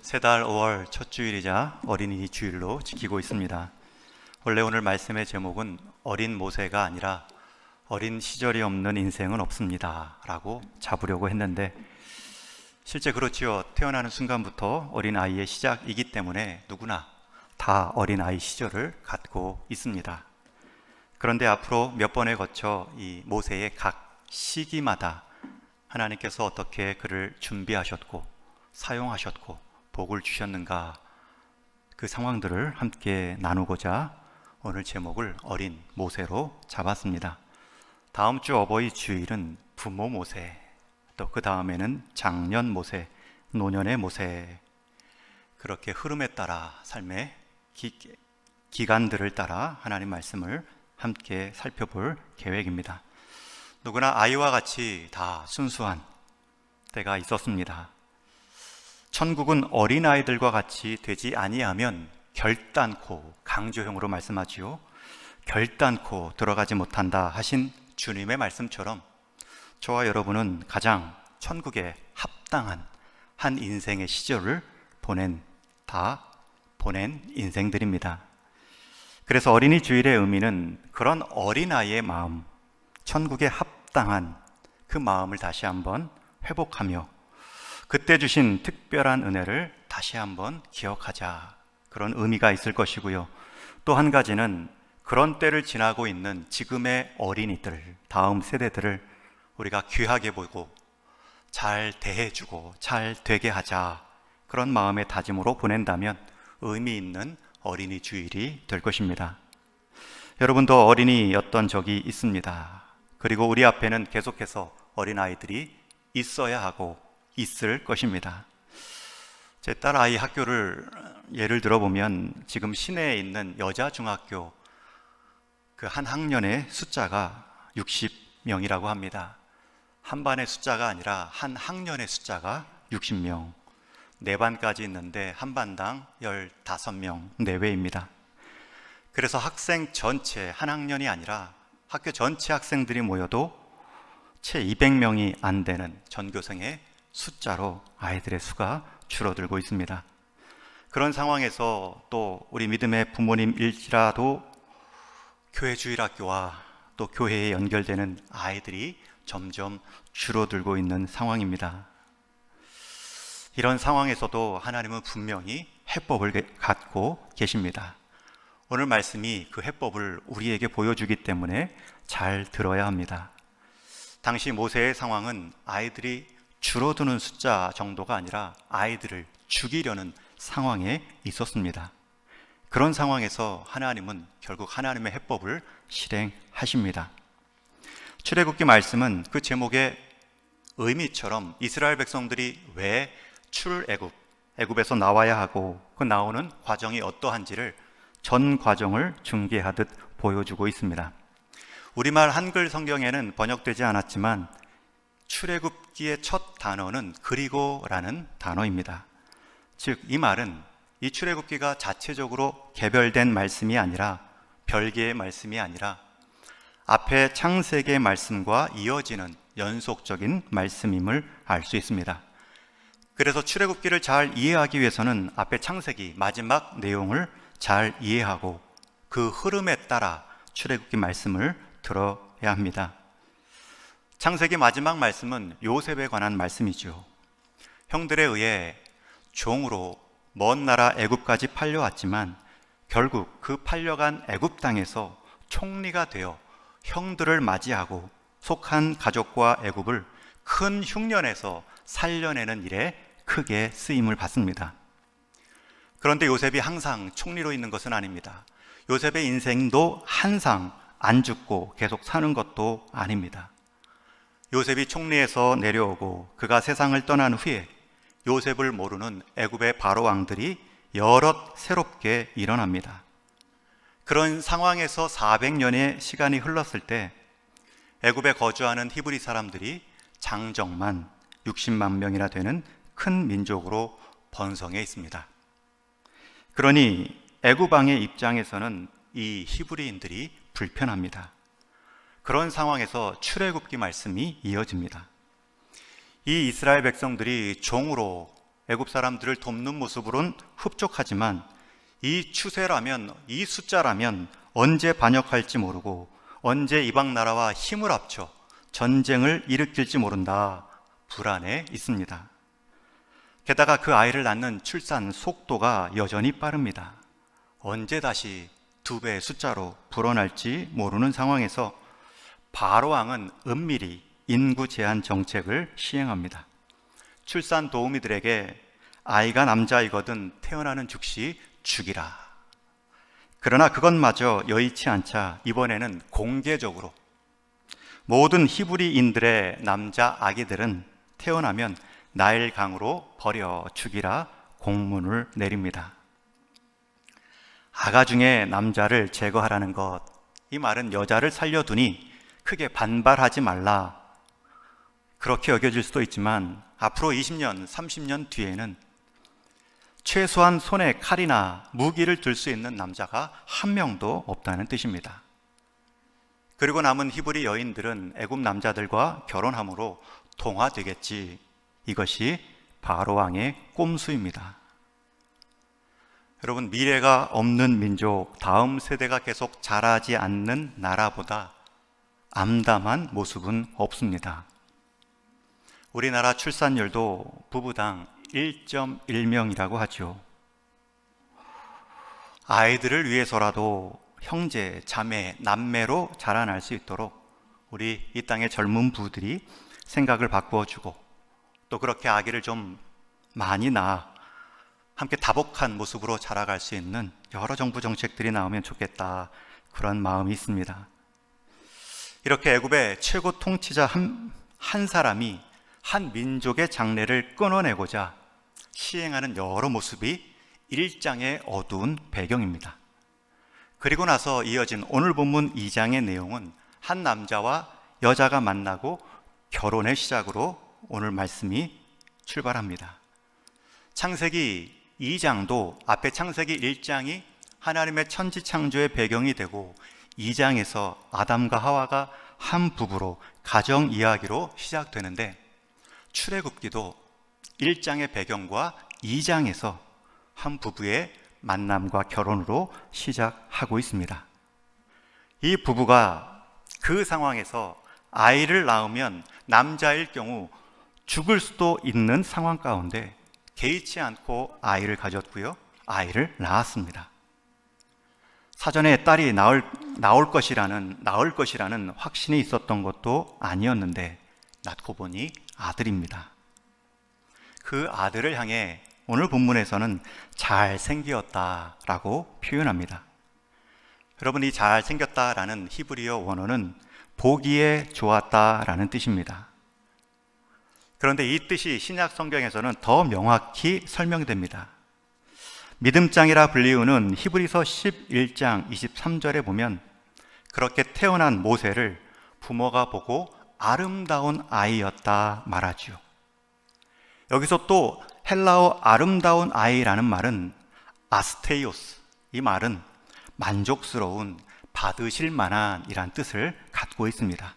새달 5월 첫 주일이자 어린이 주일로 지키고 있습니다. 원래 오늘 말씀의 제목은 어린 모세가 아니라 어린 시절이 없는 인생은 없습니다 라고 잡으려고 했는데, 실제 그렇지요. 태어나는 순간부터 어린아이의 시작이기 때문에 누구나 다 어린아이 시절을 갖고 있습니다. 그런데 앞으로 몇 번에 거쳐 이 모세의 각 시기마다 하나님께서 어떻게 그를 준비하셨고 사용하셨고 복을 주셨는가, 그 상황들을 함께 나누고자 오늘 제목을 어린 모세로 잡았습니다. 다음 주 어버이 주일은 부모 모세, 또 그 다음에는 장년 모세, 노년의 모세, 그렇게 흐름에 따라 삶의 기간들을 따라 하나님 말씀을 함께 살펴볼 계획입니다. 누구나 아이와 같이 다 순수한 때가 있었습니다. 천국은 어린아이들과 같이 되지 아니하면 결단코, 강조형으로 말씀하지요, 결단코 들어가지 못한다 하신 주님의 말씀처럼 저와 여러분은 가장 천국에 합당한 한 인생의 시절을 보낸 인생들입니다. 그래서 어린이 주일의 의미는 그런 어린아이의 마음, 천국에 합당한 그 마음을 다시 한번 회복하며 그때 주신 특별한 은혜를 다시 한번 기억하자, 그런 의미가 있을 것이고요. 또 한 가지는 그런 때를 지나고 있는 지금의 어린이들, 다음 세대들을 우리가 귀하게 보고 잘 대해주고 잘 되게 하자, 그런 마음의 다짐으로 보낸다면 의미 있는 어린이 주일이 될 것입니다. 여러분도 어린이였던 적이 있습니다. 그리고 우리 앞에는 계속해서 어린아이들이 있어야 하고 있을 것입니다. 제 딸 아이 학교를 예를 들어보면 지금 시내에 있는 여자 중학교 그 한 학년의 숫자가 60명이라고 합니다. 한 반의 숫자가 아니라 한 학년의 숫자가 60명, 네 반까지 있는데 한 반당 15명 내외입니다. 그래서 학생 전체, 한 학년이 아니라 학교 전체 학생들이 모여도 채 200명이 안 되는 전교생의 숫자로 아이들의 수가 줄어들고 있습니다. 그런 상황에서 또 우리 믿음의 부모님일지라도 교회 주일학교와 또 교회에 연결되는 아이들이 점점 줄어들고 있는 상황입니다. 이런 상황에서도 하나님은 분명히 해법을 갖고 계십니다. 오늘 말씀이 그 해법을 우리에게 보여주기 때문에 잘 들어야 합니다. 당시 모세의 상황은 아이들이 줄어드는 숫자 정도가 아니라 아이들을 죽이려는 상황에 있었습니다. 그런 상황에서 하나님은 결국 하나님의 해법을 실행하십니다. 출애굽기 말씀은 그 제목의 의미처럼 이스라엘 백성들이 왜 애굽에서 나와야 하고 그 나오는 과정이 어떠한지를 전 과정을 중계하듯 보여주고 있습니다. 우리말 한글 성경에는 번역되지 않았지만 출애굽기의 첫 단어는 그리고라는 단어입니다. 즉, 이 말은 이 출애굽기가 자체적으로 개별된 말씀이 아니라 별개의 말씀이 아니라 앞에 창세기의 말씀과 이어지는 연속적인 말씀임을 알 수 있습니다. 그래서 출애굽기를 잘 이해하기 위해서는 앞에 창세기 마지막 내용을 잘 이해하고 그 흐름에 따라 출애굽기 말씀을 들어야 합니다. 창세기 마지막 말씀은 요셉에 관한 말씀이죠. 형들에 의해 종으로 먼 나라 애굽까지 팔려왔지만 결국 그 팔려간 애굽 땅에서 총리가 되어 형들을 맞이하고 속한 가족과 애굽을 큰 흉년에서 살려내는 일에 크게 쓰임을 받습니다. 그런데 요셉이 항상 총리로 있는 것은 아닙니다. 요셉의 인생도 항상 안 죽고 계속 사는 것도 아닙니다. 요셉이 총리에서 내려오고 그가 세상을 떠난 후에 요셉을 모르는 애굽의 바로 왕들이 여럿 새롭게 일어납니다. 그런 상황에서 400년의 시간이 흘렀을 때 애굽에 거주하는 히브리 사람들이 장정만 60만 명이나 되는 큰 민족으로 번성해 있습니다. 그러니 애굽 왕의 입장에서는 이 히브리인들이 불편합니다. 그런 상황에서 출애굽기 말씀이 이어집니다. 이 이스라엘 백성들이 종으로 애굽 사람들을 돕는 모습으론 흡족하지만 이 추세라면, 이 숫자라면 언제 반역할지 모르고 언제 이방 나라와 힘을 합쳐 전쟁을 일으킬지 모른다 불안해 있습니다. 게다가 그 아이를 낳는 출산 속도가 여전히 빠릅니다. 언제 다시 2배의 숫자로 불어날지 모르는 상황에서 바로 왕은 은밀히 인구 제한 정책을 시행합니다. 출산 도우미들에게 아이가 남자이거든 태어나는 즉시 죽이라. 그러나 그것마저 여의치 않자 이번에는 공개적으로 모든 히브리인들의 남자 아기들은 태어나면 나일강으로 버려 죽이라 공문을 내립니다. 아가 중에 남자를 제거하라는 것, 이 말은 여자를 살려두니 크게 반발하지 말라, 그렇게 여겨질 수도 있지만 앞으로 20년, 30년 뒤에는 최소한 손에 칼이나 무기를 들 수 있는 남자가 한 명도 없다는 뜻입니다. 그리고 남은 히브리 여인들은 애굽 남자들과 결혼함으로 동화되겠지. 이것이 바로 왕의 꼼수입니다. 여러분, 미래가 없는 민족, 다음 세대가 계속 자라지 않는 나라보다 암담한 모습은 없습니다. 우리나라 출산율도 부부당 1.1명이라고 하죠. 아이들을 위해서라도 형제, 자매, 남매로 자라날 수 있도록 우리 이 땅의 젊은 부부들이 생각을 바꾸어주고 또 그렇게 아기를 좀 많이 낳아 함께 다복한 모습으로 자라갈 수 있는 여러 정부 정책들이 나오면 좋겠다, 그런 마음이 있습니다. 이렇게 애굽의 최고 통치자 한 사람이 한 민족의 장래를 끊어내고자 시행하는 여러 모습이 1장의 어두운 배경입니다. 그리고 나서 이어진 오늘 본문 2장의 내용은 한 남자와 여자가 만나고 결혼의 시작으로 오늘 말씀이 출발합니다. 창세기 2장도 앞에 창세기 1장이 하나님의 천지 창조의 배경이 되고 2장에서 아담과 하와가 한 부부로 가정 이야기로 시작되는데, 출애굽기도 1장의 배경과 2장에서 한 부부의 만남과 결혼으로 시작하고 있습니다. 이 부부가 그 상황에서 아이를 낳으면 남자일 경우 죽을 수도 있는 상황 가운데 개의치 않고 아이를 가졌고요, 아이를 낳았습니다. 사전에 딸이 나을 것이라는 확신이 있었던 것도 아니었는데 낳고 보니 아들입니다. 그 아들을 향해 오늘 본문에서는 잘생겼다라고 표현합니다. 여러분, 이 잘생겼다라는 히브리어 원어는 보기에 좋았다라는 뜻입니다. 그런데 이 뜻이 신약 성경에서는 더 명확히 설명됩니다. 믿음장이라 불리우는 히브리서 11장 23절에 보면 그렇게 태어난 모세를 부모가 보고 아름다운 아이였다 말하죠. 여기서 또 헬라어 아름다운 아이라는 말은 아스테이오스, 이 말은 만족스러운, 받으실 만한 이란 뜻을 갖고 있습니다.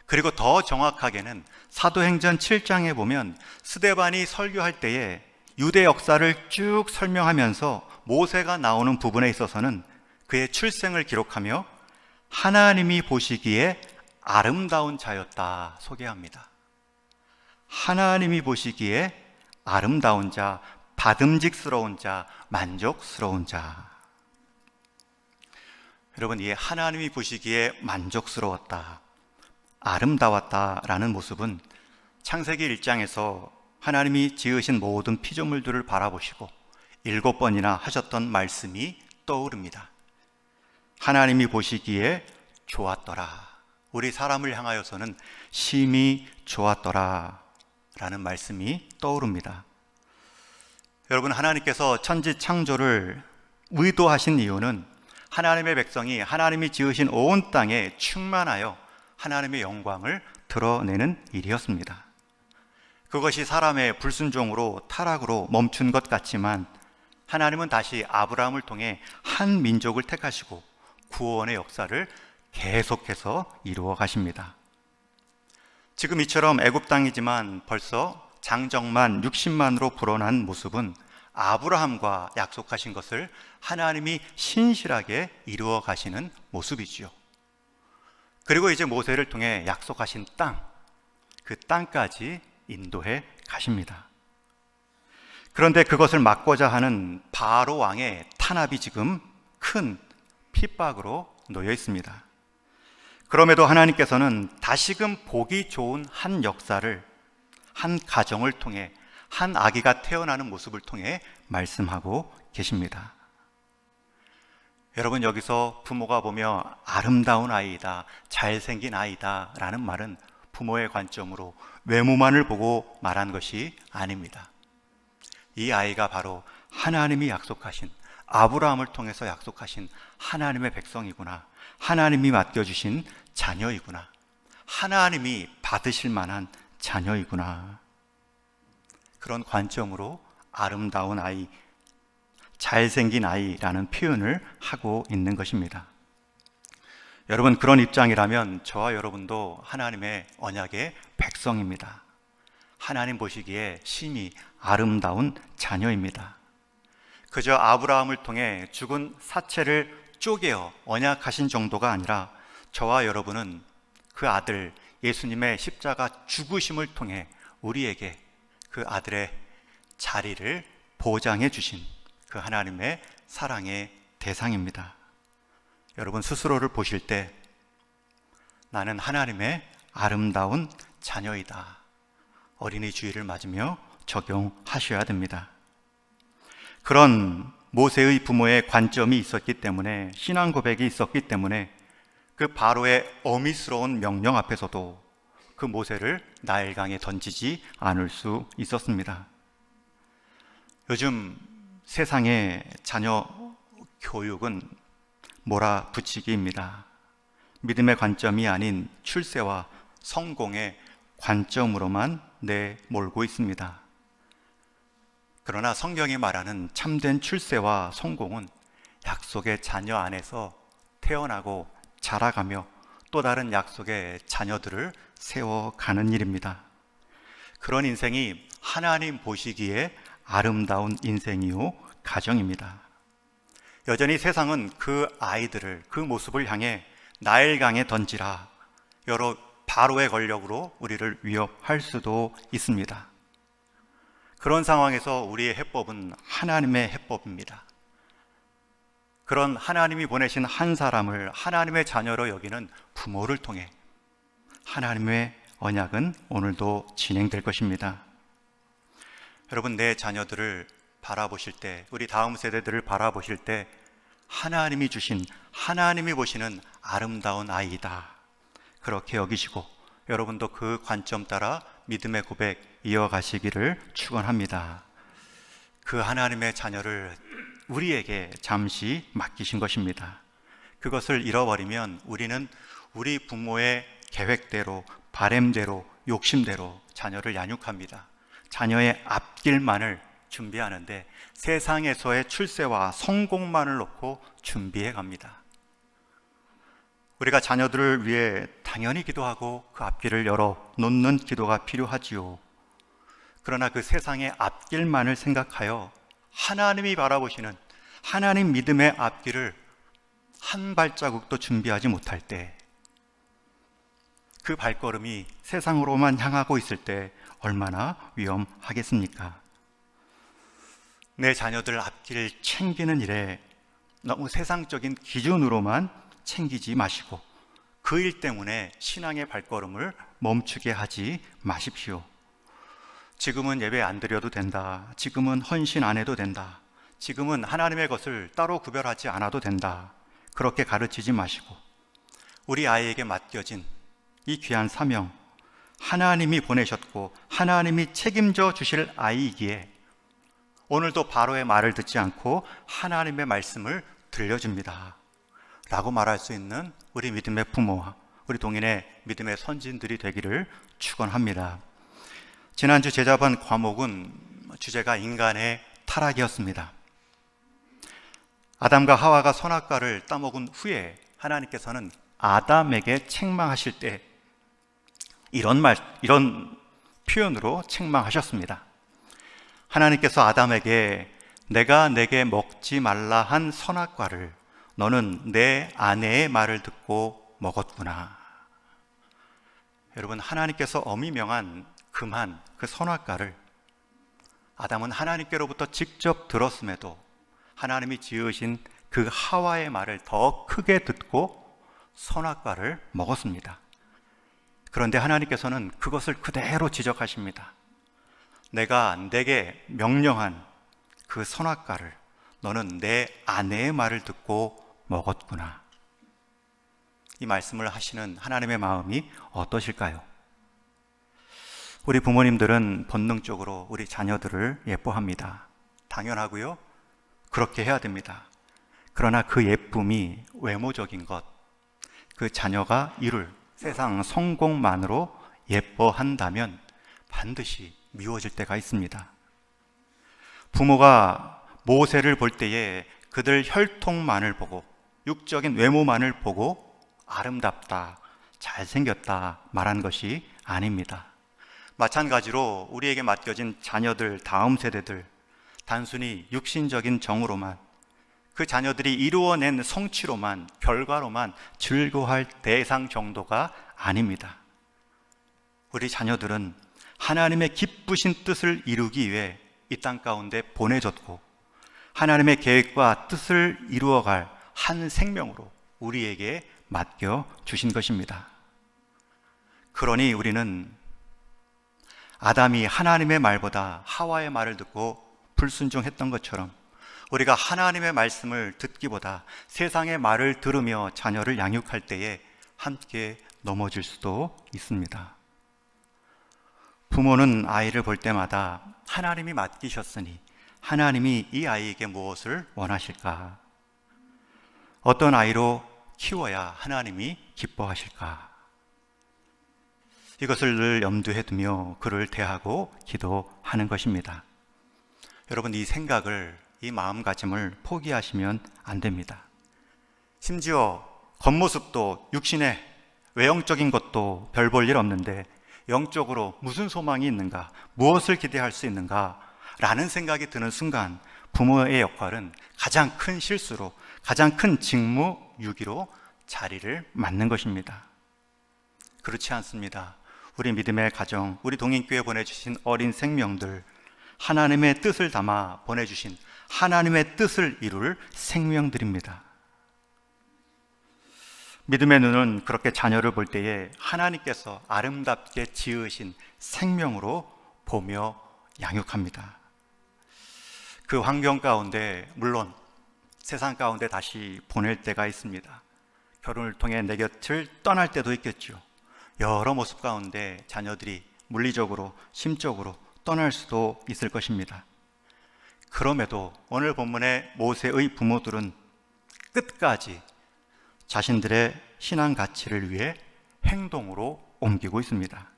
그리고 더 정확하게는 사도행전 7장에 보면 스데반이 설교할 때에 유대 역사를 쭉 설명하면서 모세가 나오는 부분에 있어서는 그의 출생을 기록하며 하나님이 보시기에 아름다운 자였다 소개합니다. 하나님이 보시기에 아름다운 자, 받음직스러운 자, 만족스러운 자. 여러분, 이 하나님이 보시기에 만족스러웠다, 아름다웠다라는 모습은 창세기 1장에서 하나님이 지으신 모든 피조물들을 바라보시고 7번이나 하셨던 말씀이 떠오릅니다. 하나님이 보시기에 좋았더라, 우리 사람을 향하여서는 심히 좋았더라 라는 말씀이 떠오릅니다. 여러분, 하나님께서 천지 창조를 의도하신 이유는 하나님의 백성이 하나님이 지으신 온 땅에 충만하여 하나님의 영광을 드러내는 일이었습니다. 그것이 사람의 불순종으로 타락으로 멈춘 것 같지만 하나님은 다시 아브라함을 통해 한 민족을 택하시고 구원의 역사를 계속해서 이루어 가십니다. 지금 이처럼 애굽 땅이지만 벌써 장정만 60만으로 불어난 모습은 아브라함과 약속하신 것을 하나님이 신실하게 이루어 가시는 모습이지요. 그리고 이제 모세를 통해 약속하신 땅, 그 땅까지 인도해 가십니다. 그런데 그것을 막고자 하는 바로 왕의 탄압이 지금 큰 핍박으로 놓여 있습니다. 그럼에도 하나님께서는 다시금 보기 좋은 한 역사를, 한 가정을 통해, 한 아기가 태어나는 모습을 통해 말씀하고 계십니다. 여러분, 여기서 부모가 보며 아름다운 아이다, 잘생긴 아이다 라는 말은 부모의 관점으로 외모만을 보고 말한 것이 아닙니다. 이 아이가 바로 하나님이 약속하신, 아브라함을 통해서 약속하신 하나님의 백성이구나, 하나님이 맡겨주신 자녀이구나, 하나님이 받으실 만한 자녀이구나, 그런 관점으로 아름다운 아이, 잘생긴 아이라는 표현을 하고 있는 것입니다. 여러분, 그런 입장이라면 저와 여러분도 하나님의 언약의 백성입니다. 하나님 보시기에 심히 아름다운 자녀입니다. 그저 아브라함을 통해 죽은 사체를 쪼개어 언약하신 정도가 아니라 저와 여러분은 그 아들 예수님의 십자가 죽으심을 통해 우리에게 그 아들의 자리를 보장해 주신 그 하나님의 사랑의 대상입니다. 여러분, 스스로를 보실 때 나는 하나님의 아름다운 자녀이다, 어린이 주의를 맞으며 적용하셔야 됩니다. 그런 모세의 부모의 관점이 있었기 때문에, 신앙 고백이 있었기 때문에 그 바로의 어미스러운 명령 앞에서도 그 모세를 나일강에 던지지 않을 수 있었습니다. 요즘 세상의 자녀 교육은 몰아붙이기입니다. 믿음의 관점이 아닌 출세와 성공의 관점으로만 내몰고 있습니다. 그러나 성경이 말하는 참된 출세와 성공은 약속의 자녀 안에서 태어나고 자라가며 또 다른 약속의 자녀들을 세워가는 일입니다. 그런 인생이 하나님 보시기에 아름다운 인생이요 가정입니다. 여전히 세상은 그 아이들을, 그 모습을 향해 나일강에 던지라, 여러 바로의 권력으로 우리를 위협할 수도 있습니다. 그런 상황에서 우리의 해법은 하나님의 해법입니다. 그런 하나님이 보내신 한 사람을 하나님의 자녀로 여기는 부모를 통해 하나님의 언약은 오늘도 진행될 것입니다. 여러분, 내 자녀들을 바라보실 때, 우리 다음 세대들을 바라보실 때 하나님이 주신, 하나님이 보시는 아름다운 아이다, 그렇게 여기시고 여러분도 그 관점 따라 믿음의 고백 이어가시기를 축원합니다. 그 하나님의 자녀를 우리에게 잠시 맡기신 것입니다. 그것을 잃어버리면 우리는 우리 부모의 계획대로, 바램대로, 욕심대로 자녀를 양육합니다. 자녀의 앞길만을 준비하는데 세상에서의 출세와 성공만을 놓고 준비해 갑니다. 우리가 자녀들을 위해 당연히 기도하고 그 앞길을 열어 놓는 기도가 필요하지요. 그러나 그 세상의 앞길만을 생각하여 하나님이 바라보시는 하나님 믿음의 앞길을 한 발자국도 준비하지 못할 때, 그 발걸음이 세상으로만 향하고 있을 때 얼마나 위험하겠습니까? 내 자녀들 앞길을 챙기는 일에 너무 세상적인 기준으로만 챙기지 마시고 그 일 때문에 신앙의 발걸음을 멈추게 하지 마십시오. 지금은 예배 안 드려도 된다, 지금은 헌신 안 해도 된다, 지금은 하나님의 것을 따로 구별하지 않아도 된다, 그렇게 가르치지 마시고 우리 아이에게 맡겨진 이 귀한 사명, 하나님이 보내셨고 하나님이 책임져 주실 아이이기에 오늘도 바로의 말을 듣지 않고 하나님의 말씀을 들려줍니다 라고 말할 수 있는 우리 믿음의 부모와 우리 동인의 믿음의 선진들이 되기를 축원합니다. 지난주 제자반 과목은 주제가 인간의 타락이었습니다. 아담과 하와가 선악과를 따먹은 후에 하나님께서는 아담에게 책망하실 때 이런 표현으로 책망하셨습니다. 하나님께서 아담에게 내가 내게 먹지 말라 한 선악과를 너는 내 아내의 말을 듣고 먹었구나. 여러분, 하나님께서 엄히 명한 금한 그 선악과를 아담은 하나님께로부터 직접 들었음에도 하나님이 지으신 그 하와의 말을 더 크게 듣고 선악과를 먹었습니다. 그런데 하나님께서는 그것을 그대로 지적하십니다. 내가 내게 명령한 그 선악과를 너는 내 아내의 말을 듣고 먹었구나. 이 말씀을 하시는 하나님의 마음이 어떠실까요? 우리 부모님들은 본능적으로 우리 자녀들을 예뻐합니다. 당연하고요. 그렇게 해야 됩니다. 그러나 그 예쁨이 외모적인 것, 그 자녀가 이룰 세상 성공만으로 예뻐한다면 반드시 미워질 때가 있습니다. 부모가 모세를 볼 때에 그들 혈통만을 보고 육적인 외모만을 보고 아름답다, 잘생겼다 말한 것이 아닙니다. 마찬가지로 우리에게 맡겨진 자녀들, 다음 세대들 단순히 육신적인 정으로만 그 자녀들이 이루어낸 성취로만, 결과로만 즐거워할 대상 정도가 아닙니다. 우리 자녀들은 하나님의 기쁘신 뜻을 이루기 위해 이 땅 가운데 보내졌고 하나님의 계획과 뜻을 이루어갈 한 생명으로 우리에게 맡겨주신 것입니다. 그러니 우리는 아담이 하나님의 말보다 하와의 말을 듣고 불순종했던 것처럼 우리가 하나님의 말씀을 듣기보다 세상의 말을 들으며 자녀를 양육할 때에 함께 넘어질 수도 있습니다. 부모는 아이를 볼 때마다 하나님이 맡기셨으니 하나님이 이 아이에게 무엇을 원하실까? 어떤 아이로 키워야 하나님이 기뻐하실까? 이것을 늘 염두에 두며 그를 대하고 기도하는 것입니다. 여러분, 이 생각을, 이 마음가짐을 포기하시면 안 됩니다. 심지어 겉모습도 육신의 외형적인 것도 별 볼 일 없는데 영적으로 무슨 소망이 있는가, 무엇을 기대할 수 있는가 라는 생각이 드는 순간 부모의 역할은 가장 큰 실수로, 가장 큰 직무유기로 자리를 맡는 것입니다. 그렇지 않습니다. 우리 믿음의 가정, 우리 동인교회 보내주신 어린 생명들, 하나님의 뜻을 담아 보내주신 하나님의 뜻을 이룰 생명들입니다. 믿음의 눈은 그렇게 자녀를 볼 때에 하나님께서 아름답게 지으신 생명으로 보며 양육합니다. 그 환경 가운데 물론 세상 가운데 다시 보낼 때가 있습니다. 결혼을 통해 내 곁을 떠날 때도 있겠죠. 여러 모습 가운데 자녀들이 물리적으로, 심적으로 떠날 수도 있을 것입니다. 그럼에도 오늘 본문의 모세의 부모들은 끝까지 자신들의 신앙 가치를 위해 행동으로 옮기고 있습니다.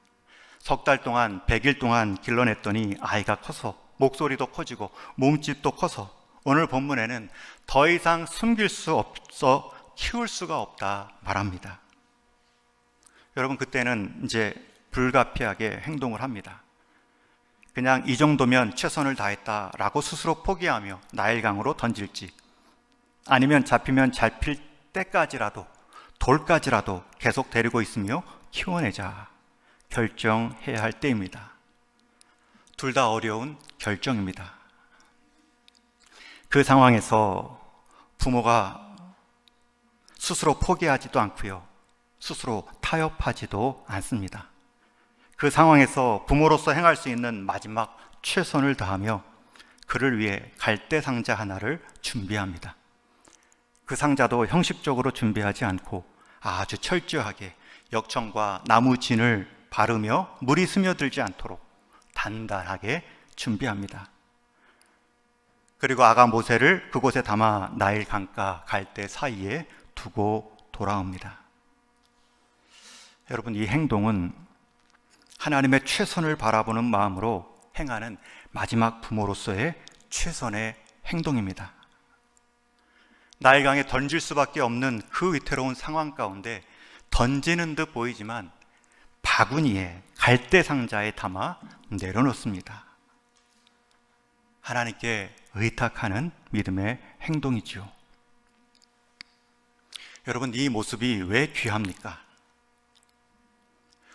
석 달 동안, 100일 동안 길러냈더니 아이가 커서 목소리도 커지고 몸집도 커서 오늘 본문에는 더 이상 숨길 수 없어 키울 수가 없다 말합니다. 여러분, 그때는 이제 불가피하게 행동을 합니다. 그냥 이 정도면 최선을 다했다라고 스스로 포기하며 나일강으로 던질지, 아니면 잡히면 잡힐 때까지라도, 돌까지라도 계속 데리고 있으며 키워내자 결정해야 할 때입니다. 둘 다 어려운 결정입니다. 그 상황에서 부모가 스스로 포기하지도 않고요, 스스로 타협하지도 않습니다. 그 상황에서 부모로서 행할 수 있는 마지막 최선을 다하며 그를 위해 갈대 상자 하나를 준비합니다. 그 상자도 형식적으로 준비하지 않고 아주 철저하게 역청과 나무 진을 바르며 물이 스며들지 않도록 단단하게 준비합니다. 그리고 아가 모세를 그곳에 담아 나일 강가 갈대 사이에 두고 돌아옵니다. 여러분, 이 행동은 하나님의 최선을 바라보는 마음으로 행하는 마지막 부모로서의 최선의 행동입니다. 나일강에 던질 수밖에 없는 그 위태로운 상황 가운데 던지는 듯 보이지만 바구니에 갈대 상자에 담아 내려놓습니다. 하나님께 의탁하는 믿음의 행동이지요. 여러분, 이 모습이 왜 귀합니까?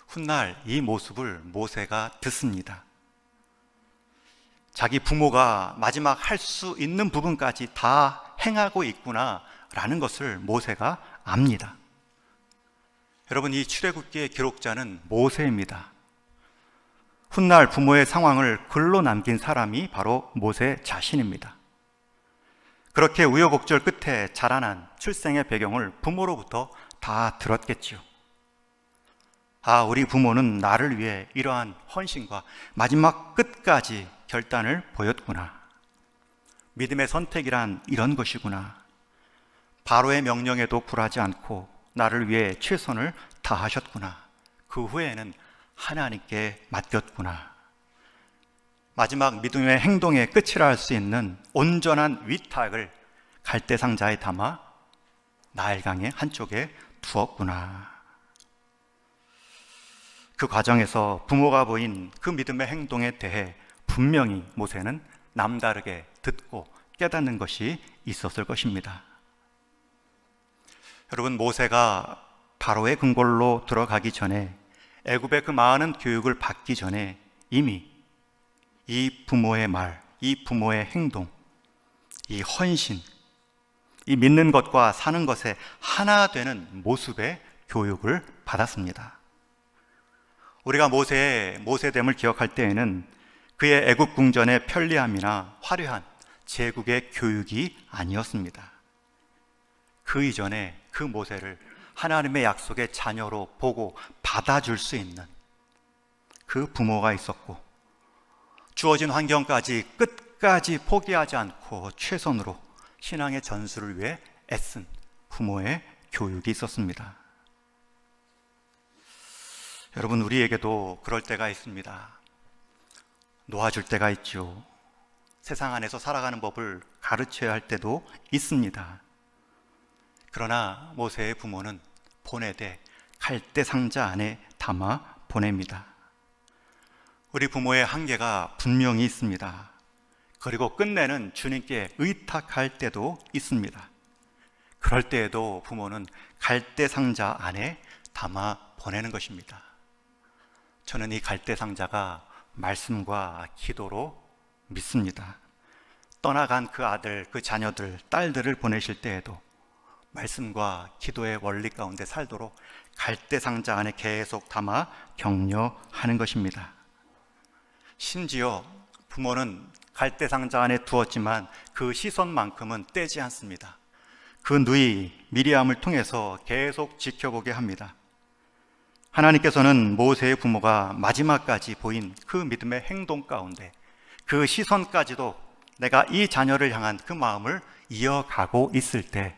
훗날 이 모습을 모세가 듣습니다. 자기 부모가 마지막 할 수 있는 부분까지 다 행하고 있구나 라는 것을 모세가 압니다. 여러분, 이 출애굽기의 기록자는 모세입니다. 훗날 부모의 상황을 글로 남긴 사람이 바로 모세 자신입니다. 그렇게 우여곡절 끝에 자라난 출생의 배경을 부모로부터 다 들었겠지요. 우리 부모는 나를 위해 이러한 헌신과 마지막 끝까지 결단을 보였구나. 믿음의 선택이란 이런 것이구나. 바로의 명령에도 굴하지 않고 나를 위해 최선을 다하셨구나. 그 후에는 하나님께 맡겼구나. 마지막 믿음의 행동의 끝이라 할 수 있는 온전한 위탁을 갈대 상자에 담아 나일강의 한쪽에 두었구나. 그 과정에서 부모가 보인 그 믿음의 행동에 대해 분명히 모세는 남다르게 듣고 깨닫는 것이 있었을 것입니다. 여러분, 모세가 바로의 궁궐로 들어가기 전에, 애굽의 그 많은 교육을 받기 전에 이미 이 부모의 말, 이 부모의 행동, 이 헌신, 이 믿는 것과 사는 것에 하나 되는 모습의 교육을 받았습니다. 우리가 모세됨을 기억할 때에는 그의 애굽 궁전의 편리함이나 화려한 제국의 교육이 아니었습니다. 그 이전에 그 모세를 하나님의 약속의 자녀로 보고 받아줄 수 있는 그 부모가 있었고, 주어진 환경까지 끝까지 포기하지 않고 최선으로 신앙의 전수를 위해 애쓴 부모의 교육이 있었습니다. 여러분, 우리에게도 그럴 때가 있습니다. 놓아줄 때가 있죠. 세상 안에서 살아가는 법을 가르쳐야 할 때도 있습니다. 그러나 모세의 부모는 보내되 갈대 상자 안에 담아 보냅니다. 우리 부모의 한계가 분명히 있습니다. 그리고 끝내는 주님께 의탁할 때도 있습니다. 그럴 때에도 부모는 갈대 상자 안에 담아 보내는 것입니다. 저는 이 갈대 상자가 말씀과 기도로 믿습니다. 떠나간 그 아들, 그 자녀들, 딸들을 보내실 때에도 말씀과 기도의 원리 가운데 살도록 갈대 상자 안에 계속 담아 격려하는 것입니다. 심지어 부모는 갈대 상자 안에 두었지만 그 시선만큼은 떼지 않습니다. 그 누이 미리암을 통해서 계속 지켜보게 합니다. 하나님께서는 모세의 부모가 마지막까지 보인 그 믿음의 행동 가운데 그 시선까지도 내가 이 자녀를 향한 그 마음을 이어가고 있을 때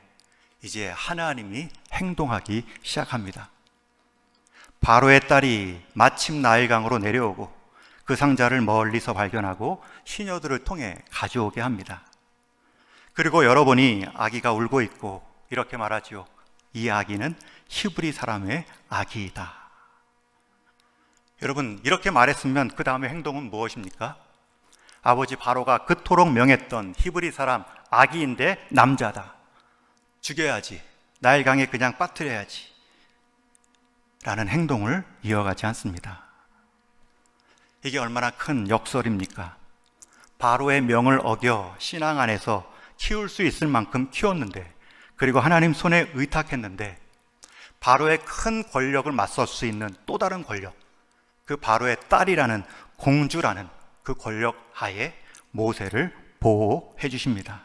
이제 하나님이 행동하기 시작합니다. 바로의 딸이 마침 나일강으로 내려오고 그 상자를 멀리서 발견하고 시녀들을 통해 가져오게 합니다. 그리고 열어보니 아기가 울고 있고 이렇게 말하지요. 이 아기는 히브리 사람의 아기이다. 여러분, 이렇게 말했으면 그 다음에 행동은 무엇입니까? 아버지 바로가 그토록 명했던 히브리 사람 아기인데 남자다. 죽여야지. 나일강에 그냥 빠뜨려야지. 라는 행동을 이어가지 않습니다. 이게 얼마나 큰 역설입니까? 바로의 명을 어겨 신앙 안에서 키울 수 있을 만큼 키웠는데, 그리고 하나님 손에 의탁했는데, 바로의 큰 권력을 맞설 수 있는 또 다른 권력, 그 바로의 딸이라는 공주라는 그 권력 하에 모세를 보호해 주십니다.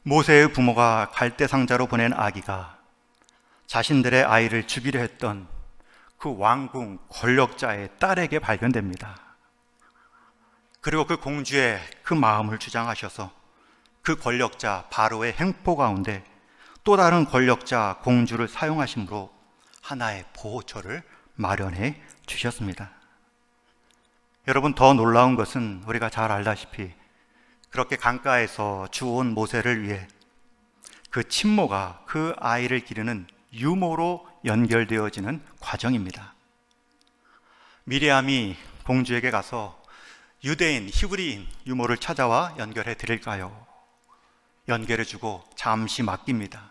모세의 부모가 갈대 상자로 보낸 아기가 자신들의 아이를 죽이려 했던 그 왕궁 권력자의 딸에게 발견됩니다. 그리고 그 공주의 그 마음을 주장하셔서 그 권력자 바로의 행포 가운데 또 다른 권력자 공주를 사용하심으로 하나의 보호처를 마련해 주셨습니다. 여러분, 더 놀라운 것은 우리가 잘 알다시피 그렇게 강가에서 주워온 모세를 위해 그 친모가 그 아이를 기르는 유모로 연결되어지는 과정입니다. 미리암이 공주에게 가서 유대인, 히브리인 유모를 찾아와 연결해 드릴까요? 연결해주고 잠시 맡깁니다.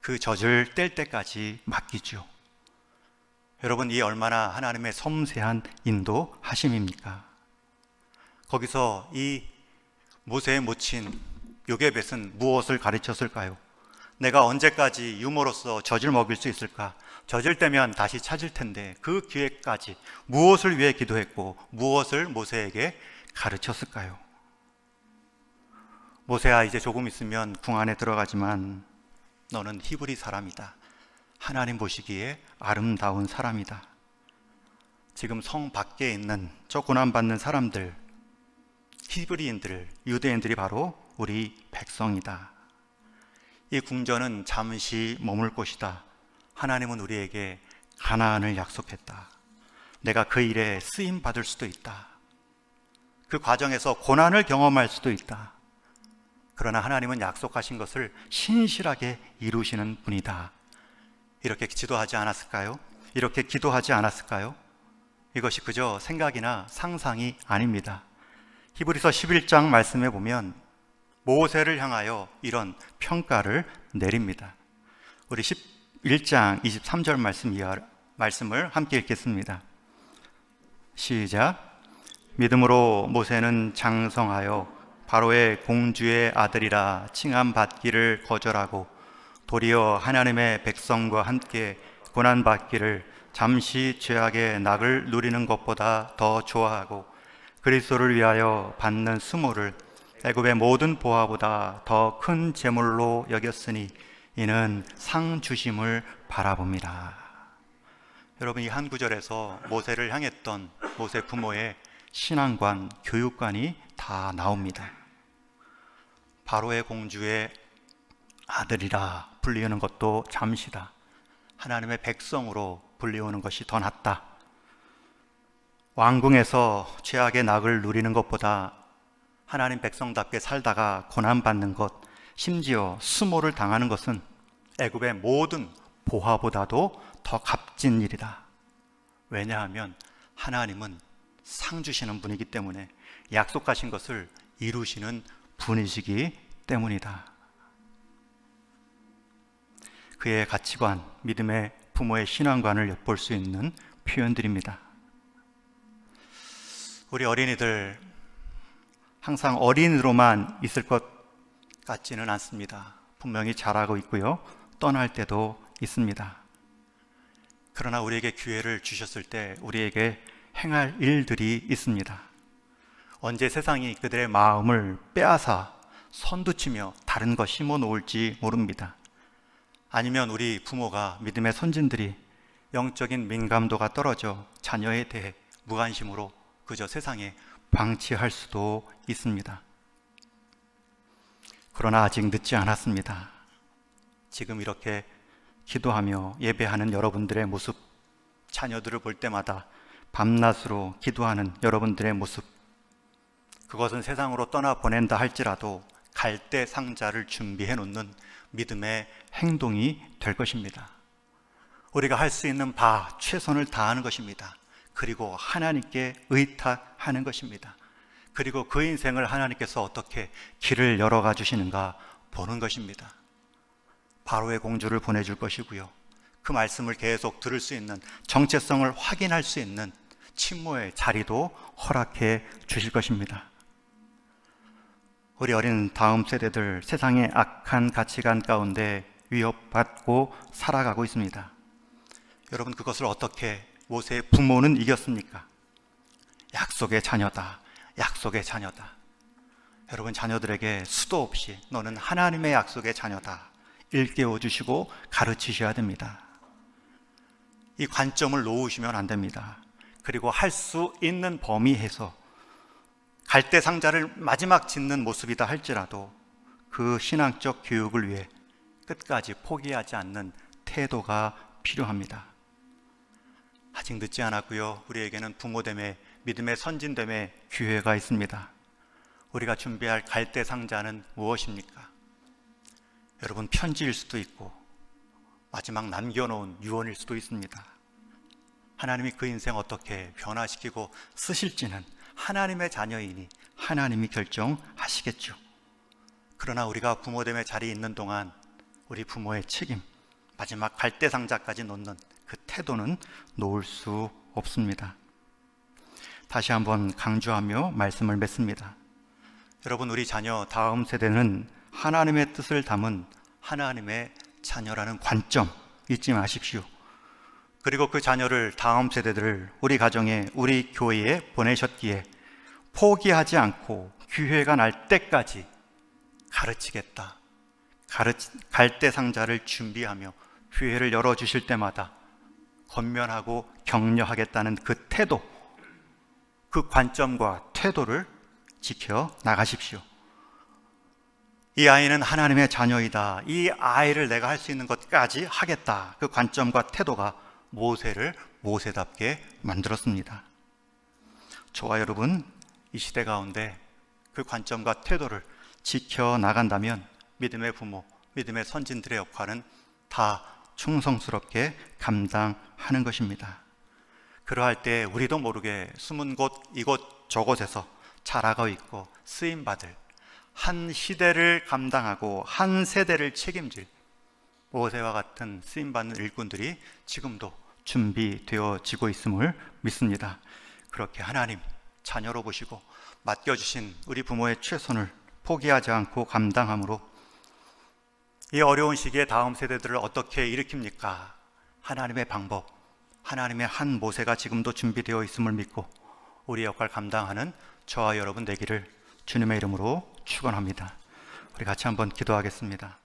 그 젖을 뗄 때까지 맡기죠. 여러분, 이 얼마나 하나님의 섬세한 인도하심입니까? 거기서 이 모세의 모친 요게벳은 무엇을 가르쳤을까요? 내가 언제까지 유모로서 젖을 먹일 수 있을까? 젖을 떼면 다시 찾을 텐데 그 기회까지 무엇을 위해 기도했고 무엇을 모세에게 가르쳤을까요? 모세야, 이제 조금 있으면 궁 안에 들어가지만 너는 히브리 사람이다. 하나님 보시기에 아름다운 사람이다. 지금 성 밖에 있는 저 고난받는 사람들, 히브리인들, 유대인들이 바로 우리 백성이다. 이 궁전은 잠시 머물 곳이다. 하나님은 우리에게 가나안을 약속했다. 내가 그 일에 쓰임 받을 수도 있다. 그 과정에서 고난을 경험할 수도 있다. 그러나 하나님은 약속하신 것을 신실하게 이루시는 분이다. 이렇게 지도하지 않았을까요? 이렇게 기도하지 않았을까요? 이것이 그저 생각이나 상상이 아닙니다. 히브리서 11장 말씀에 보면 모세를 향하여 이런 평가를 내립니다. 우리 11장 23절 말씀을 함께 읽겠습니다. 시작. 믿음으로 모세는 장성하여 바로의 공주의 아들이라 칭함받기를 거절하고 도리어 하나님의 백성과 함께 고난받기를 잠시 죄악의 낙을 누리는 것보다 더 좋아하고 그리스도를 위하여 받는 수모를 애굽의 모든 보화보다 더 큰 재물로 여겼으니 이는 상 주심을 바라봅니다. 여러분, 이 한 구절에서 모세를 향했던 모세 부모의 신앙관, 교육관이 다 나옵니다. 바로의 공주의 아들이라 불리우는 것도 잠시다. 하나님의 백성으로 불리우는 것이 더 낫다. 왕궁에서 죄악의 낙을 누리는 것보다 하나님 백성답게 살다가 고난받는 것, 심지어 수모를 당하는 것은 애굽의 모든 보화보다도 더 값진 일이다. 왜냐하면 하나님은 상 주시는 분이기 때문에, 약속하신 것을 이루시는 분이시기 때문이다. 그의 가치관, 믿음의 부모의 신앙관을 엿볼 수 있는 표현들입니다. 우리 어린이들 항상 어린이로만 있을 것 같지는 않습니다. 분명히 자라고 있고요, 떠날 때도 있습니다. 그러나 우리에게 기회를 주셨을 때 우리에게 행할 일들이 있습니다. 언제 세상이 그들의 마음을 빼앗아 선두치며 다른 거 심어 놓을지 모릅니다. 아니면 우리 부모가, 믿음의 선진들이 영적인 민감도가 떨어져 자녀에 대해 무관심으로 그저 세상에 방치할 수도 있습니다. 그러나 아직 늦지 않았습니다. 지금 이렇게 기도하며 예배하는 여러분들의 모습, 자녀들을 볼 때마다 밤낮으로 기도하는 여러분들의 모습, 그것은 세상으로 떠나보낸다 할지라도 갈대 상자를 준비해 놓는 믿음의 행동이 될 것입니다. 우리가 할 수 있는 바 최선을 다하는 것입니다. 그리고 하나님께 의탁하는 것입니다. 그리고 그 인생을 하나님께서 어떻게 길을 열어가 주시는가 보는 것입니다. 바로의 공주를 보내줄 것이고요, 그 말씀을 계속 들을 수 있는, 정체성을 확인할 수 있는 친모의 자리도 허락해 주실 것입니다. 우리 어린 다음 세대들, 세상의 악한 가치관 가운데 위협받고 살아가고 있습니다. 여러분, 그것을 어떻게 모세의 부모는 이겼습니까? 약속의 자녀다, 약속의 자녀다. 여러분, 자녀들에게 수도 없이 너는 하나님의 약속의 자녀다 일깨워 주시고 가르치셔야 됩니다. 이 관점을 놓으시면 안 됩니다. 그리고 할 수 있는 범위에서 갈대 상자를 마지막 짓는 모습이다 할지라도 그 신앙적 교육을 위해 끝까지 포기하지 않는 태도가 필요합니다. 아직 늦지 않았고요, 우리에게는 부모됨의, 믿음의 선진됨의 기회가 있습니다. 우리가 준비할 갈대 상자는 무엇입니까? 여러분, 편지일 수도 있고 마지막 남겨놓은 유언일 수도 있습니다. 하나님이 그 인생 어떻게 변화시키고 쓰실지는 하나님의 자녀이니 하나님이 결정하시겠죠. 그러나 우리가 부모됨의 자리에 있는 동안 우리 부모의 책임, 마지막 갈대상자까지 놓는 그 태도는 놓을 수 없습니다. 다시 한번 강조하며 말씀을 맺습니다. 여러분, 우리 자녀 다음 세대는 하나님의 뜻을 담은 하나님의 자녀라는 관점 잊지 마십시오. 그리고 그 자녀를, 다음 세대들을 우리 가정에, 우리 교회에 보내셨기에 포기하지 않고 기회가 날 때까지 가르치겠다, 갈대상자를 준비하며 기회를 열어주실 때마다 권면하고 격려하겠다는 그 태도, 그 관점과 태도를 지켜 나가십시오. 이 아이는 하나님의 자녀이다, 이 아이를 내가 할 수 있는 것까지 하겠다, 그 관점과 태도가 모세를 모세답게 만들었습니다. 저와 여러분, 이 시대 가운데 그 관점과 태도를 지켜 나간다면 믿음의 부모, 믿음의 선진들의 역할은 다 충성스럽게 감당하는 것입니다. 그러할 때 우리도 모르게 숨은 곳 이곳 저곳에서 자라고 있고 쓰임받을 한 시대를 감당하고 한 세대를 책임질 모세와 같은 쓰임받는 일꾼들이 지금도 준비되어지고 있음을 믿습니다. 그렇게 하나님 자녀로 보시고 맡겨주신 우리 부모의 최선을 포기하지 않고 감당함으로 이 어려운 시기에 다음 세대들을 어떻게 일으킵니까? 하나님의 방법, 하나님의 한 모세가 지금도 준비되어 있음을 믿고 우리 역할 감당하는 저와 여러분 되기를 주님의 이름으로 축원합니다. 우리 같이 한번 기도하겠습니다.